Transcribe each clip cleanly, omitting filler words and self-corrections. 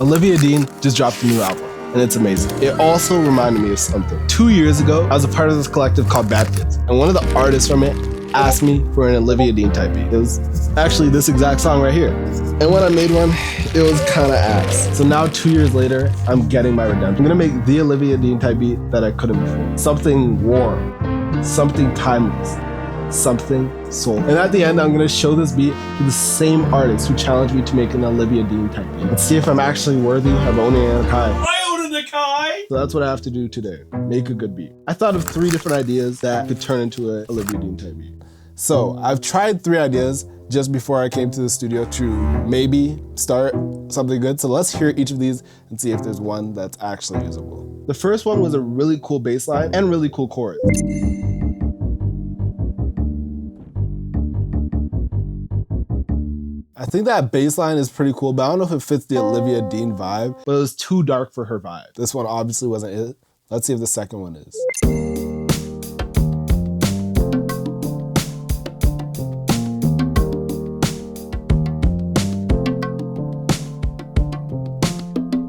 Olivia Dean just dropped a new album, and it's amazing. It also reminded me of something. 2 years ago, I was a part of this collective called Bad Kids, and one of the artists from it asked me for an Olivia Dean type beat. It was actually this exact song right here. And when I made one, it was kind of ass. So now 2 years later, I'm getting my redemption. I'm gonna make the Olivia Dean type beat that I couldn't before. Something warm, something timeless, something soulful. And at the end, I'm gonna show this beat to the same artist who challenged me to make an Olivia Dean type beat. Let's see if I'm actually worthy of owning an Akai. I own an Akai! So that's what I have to do today, make a good beat. I thought of 3 different ideas that could turn into an Olivia Dean type beat. So I've tried 3 ideas just before I came to the studio to maybe start something good. So let's hear each of these and see if there's one that's actually usable. The first one was a really cool bass line and really cool chords. I think that bass line is pretty cool, but I don't know if it fits the Olivia Dean vibe, but it was too dark for her vibe. This one obviously wasn't it. Let's see if the second one is.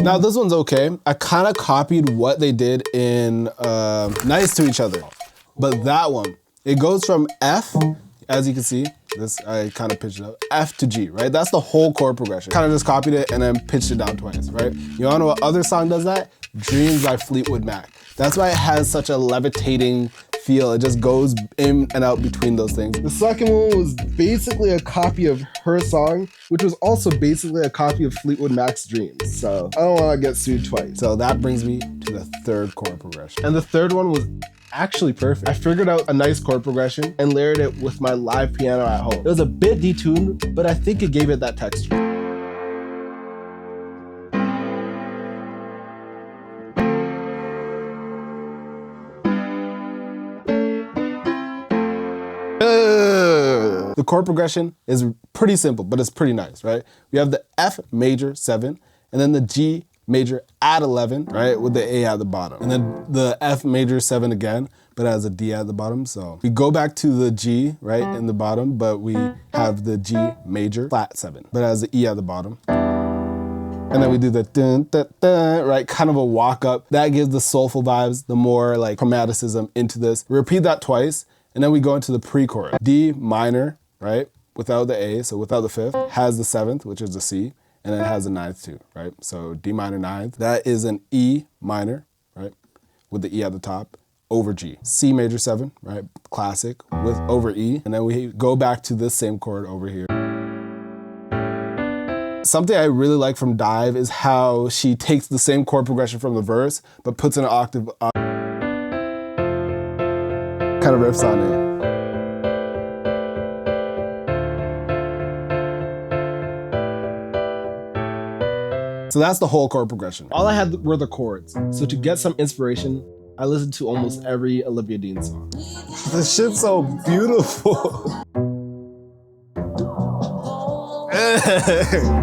Now this one's okay. I kind of copied what they did in Nice to Each Other. But that one, it goes from F, as you can see, this I kind of pitched it up, F to G, right? That's the whole chord progression. Kind of just copied it and then pitched it down twice, right? You wanna know what other song does that? Dreams by Fleetwood Mac. That's why it has such a levitating feel. It just goes in and out between those things. The second one was basically a copy of her song, which was also basically a copy of Fleetwood Mac's Dreams. So I don't wanna get sued twice. So that brings me to the third chord progression. And the third one was actually perfect. I figured out a nice chord progression and layered it with my live piano at home. It was a bit detuned, but I think it gave it that texture. The chord progression is pretty simple, but it's pretty nice, right? We have the F major 7, and then the G major at 11, right? With the A at the bottom. And then the F major 7 again, but has a D at the bottom. So we go back to the G, right, in the bottom, but we have the G major flat 7, but it has the E at the bottom. And then we do the dun, dun, dun, right? Kind of a walk up. That gives the soulful vibes, the more like chromaticism into this. Repeat that twice, and then we go into the pre-chorus. D minor, right? Without the A, so without the 5th, has the 7th, which is the C, and then it has the 9th too, right? So D minor 9th, that is an E minor, right? With the E at the top, over G. C major 7, right? Classic, with over E, and then we go back to this same chord over here. Something I really like from Dive is how she takes the same chord progression from the verse, but puts an octave up, kind of riffs on it. So that's the whole chord progression. All I had were the chords. So to get some inspiration, I listened to almost every Olivia Dean song. This shit's so beautiful.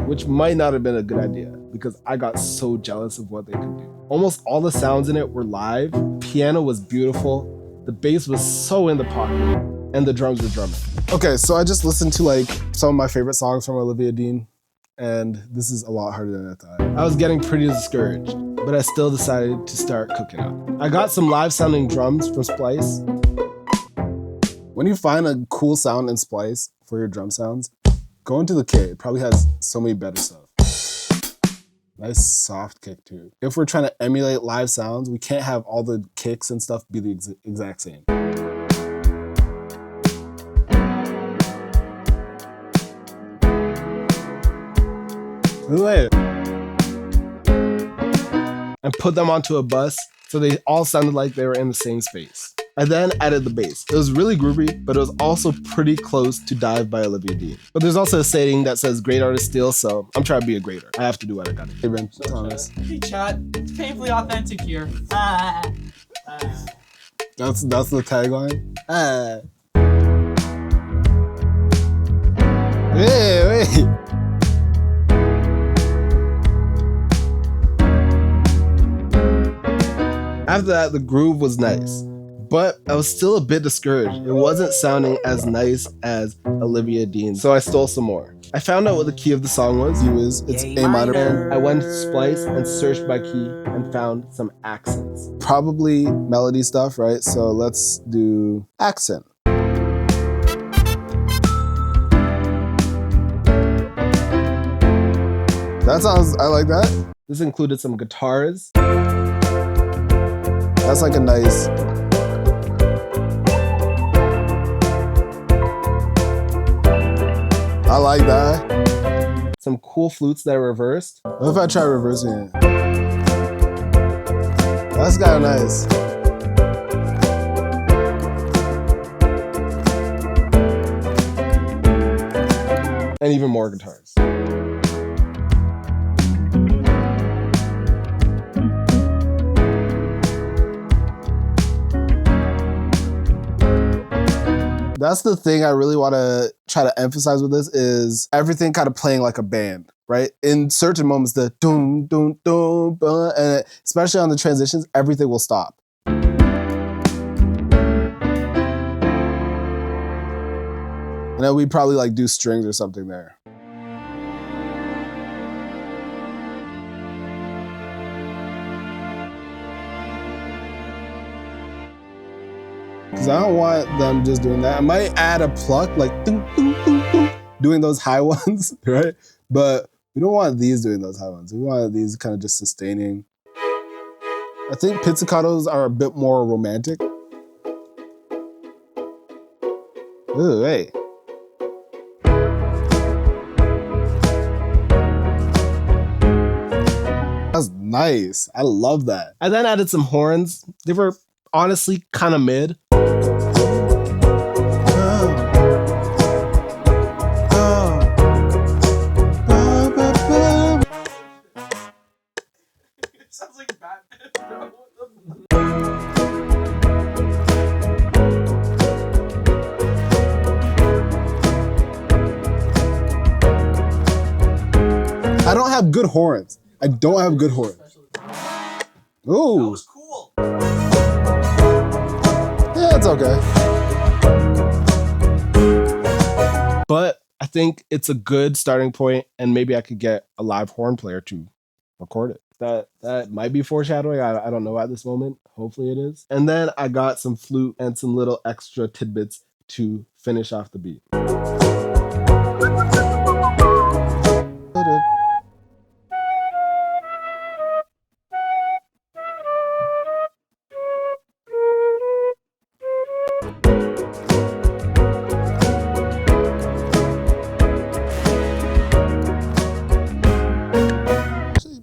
Which might not have been a good idea because I got so jealous of what they could do. Almost all the sounds in it were live. Piano was beautiful. The bass was so in the pocket, and the drums were drumming. Okay, so I just listened to like some of my favorite songs from Olivia Dean, and this is a lot harder than I thought. I was getting pretty discouraged, but I still decided to start cooking up. I got some live sounding drums from Splice. When you find a cool sound in Splice for your drum sounds, go into the kit. It probably has so many better stuff. Nice soft kick too. If we're trying to emulate live sounds, we can't have all the kicks and stuff be the exact same. And put them onto a bus so they all sounded like they were in the same space. I then added the bass. It was really groovy, but it was also pretty close to Dive by Olivia Dean. But there's also a saying that says great artists steal, so I'm trying to be a greater. I have to do what I gotta do. Hey, Ben, Thomas. Hey, chat. It's painfully authentic here. That's the tagline. Wait. After that, the groove was nice, but I was still a bit discouraged. It wasn't sounding as nice as Olivia Dean, so I stole some more. I found out what the key of the song was. It's A minor. And I went to Splice and searched by key and found some accents. Probably melody stuff, right? So let's do accent. That sounds, I like that. This included some guitars. That's like a nice. I like that. Some cool flutes that are reversed. What if I try reversing it? That's kind of nice. And even more guitars. That's the thing I really want to try to emphasize with this is everything kind of playing like a band, right? In certain moments, the doom, doom, doom, and especially on the transitions, everything will stop. And then we probably like do strings or something there. Because I don't want them just doing that. I might add a pluck, like ding, ding, ding, ding, doing those high ones, right? But we don't want these doing those high ones. We want these kind of just sustaining. I think pizzicatos are a bit more romantic. Ooh, hey. That's nice. I love that. I then added some horns. They were honestly kind of mid. Sounds like Batman. I don't have good horns. I don't have good horns. Ooh. That was cool. Yeah, it's okay. But I think it's a good starting point, and maybe I could get a live horn player to record it. That might be foreshadowing. I don't know at this moment. Hopefully it is. And then I got some flute and some little extra tidbits to finish off the beat.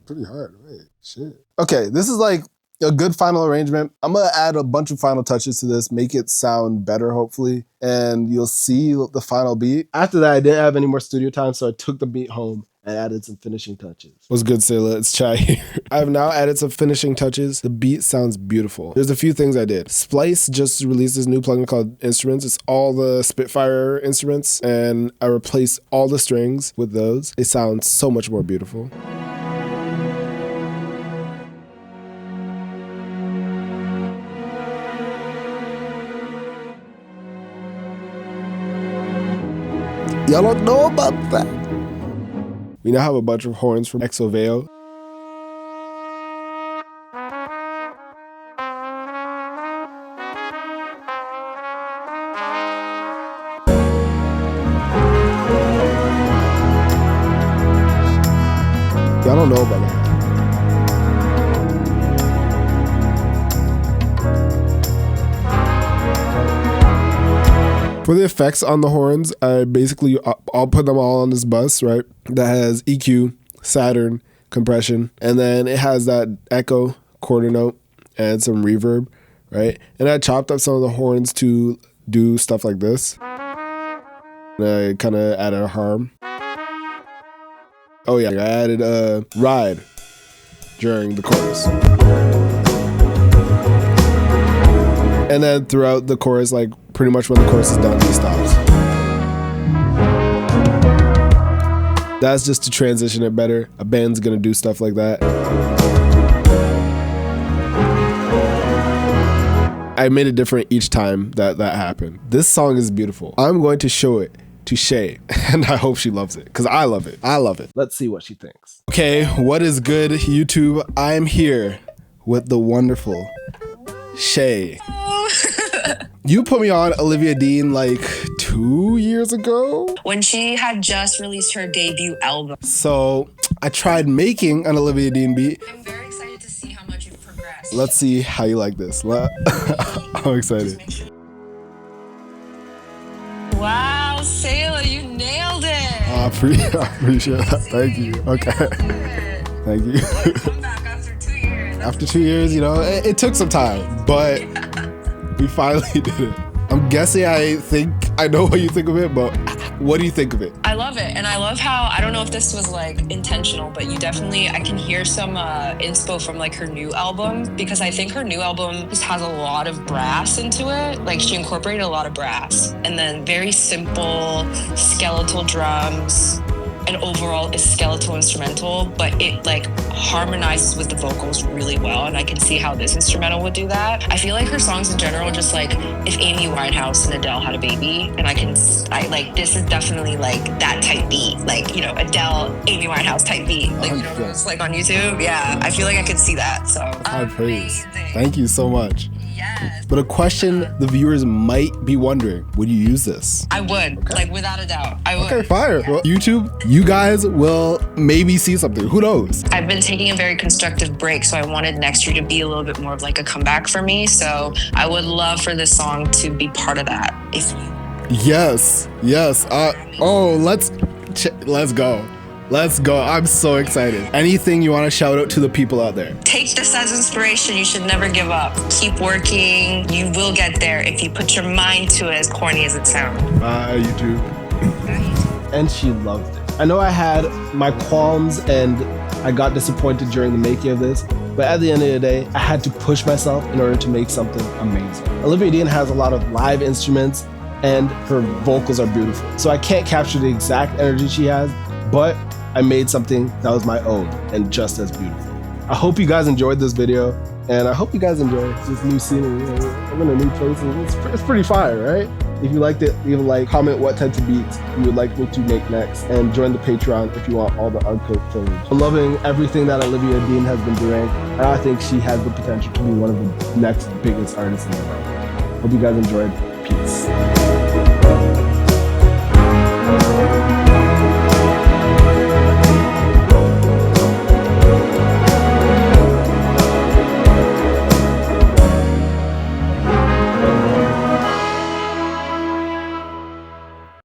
Pretty hard, wait, shit. Okay, this is like a good final arrangement. I'm gonna add a bunch of final touches to this, make it sound better, hopefully, and you'll see the final beat. After that, I didn't have any more studio time, so I took the beat home and added some finishing touches. What's good, Selah? It's Chai here. I have now added some finishing touches. The beat sounds beautiful. There's a few things I did. Splice just released this new plugin called Instruments. It's all the Spitfire instruments, and I replaced all the strings with those. It sounds so much more beautiful. Y'all don't know about that. We now have a bunch of horns from Exoveo. Y'all don't know about that. For the effects on the horns, I basically, I'll put them all on this bus, right? That has EQ, Saturn, compression, and then it has that echo, quarter note, and some reverb, right? And I chopped up some of the horns to do stuff like this. And I kind of added a harm. Oh yeah, I added a ride during the chorus. And then throughout the chorus, like pretty much when the chorus is done, he stops. That's just to transition it better. A band's gonna do stuff like that. I made it different each time that happened. This song is beautiful. I'm going to show it To Shae, and I hope she loves it because I love it. I love it. Let's see what she thinks. Okay, what is good, YouTube? I'm here with the wonderful Shae. You put me on Olivia Dean like 2 years ago? When she had just released her debut album. So I tried making an Olivia Dean beat. I'm very excited to see how much you've progressed. Let's see how you like this. I'm excited. Wow, Selah, you nailed it. I appreciate that. Thank you. Okay. Thank you. Come back after 2 years. After 2 years, you know, it took some time, but we finally did it. I'm guessing I know what you think of it, but what do you think of it? I love it, and I love how, I don't know if this was like intentional, but you definitely, I can hear some inspo from like her new album, because I think her new album just has a lot of brass into it. Like she incorporated a lot of brass, and then very simple skeletal drums, and overall is skeletal instrumental, but it like harmonizes with the vocals really well, and I can see how this instrumental would do that. I feel like her songs in general, just like if Amy Winehouse and Adele had a baby, and I like, this is definitely like that type beat, like, you know, Adele, Amy Winehouse type beat, like, you know, it's like on YouTube. Yeah, I feel like I could see that. So high praise. Thank you so much. Yes. But a question the viewers might be wondering, would you use this? I would, like without a doubt, I would. Okay, fire. Well, YouTube, you guys will maybe see something. Who knows? I've been taking a very constructive break, so I wanted next year to be a little bit more of like a comeback for me. So I would love for this song to be part of that. If you Yes. Let's go. Let's go. I'm so excited. Anything you want to shout out to the people out there? take this as inspiration, you should never give up. Keep working. You will get there if you put your mind to it, as corny as it sounds. Bye, YouTube. And she loved it. I know I had my qualms and I got disappointed during the making of this, but at the end of the day, I had to push myself in order to make something amazing. Olivia Dean has a lot of live instruments and her vocals are beautiful. So I can't capture the exact energy she has, but I made something that was my own and just as beautiful. I hope you guys enjoyed this video, and I hope you guys enjoy this new scenery. I'm in a new place, and it's pretty fire, right? If you liked it, leave a like, comment what types of beats you would like me to make next, and join the Patreon if you want all the uncut footage. I'm loving everything that Olivia Dean has been doing, and I think she has the potential to be one of the next biggest artists in the world. Hope you guys enjoyed. Peace.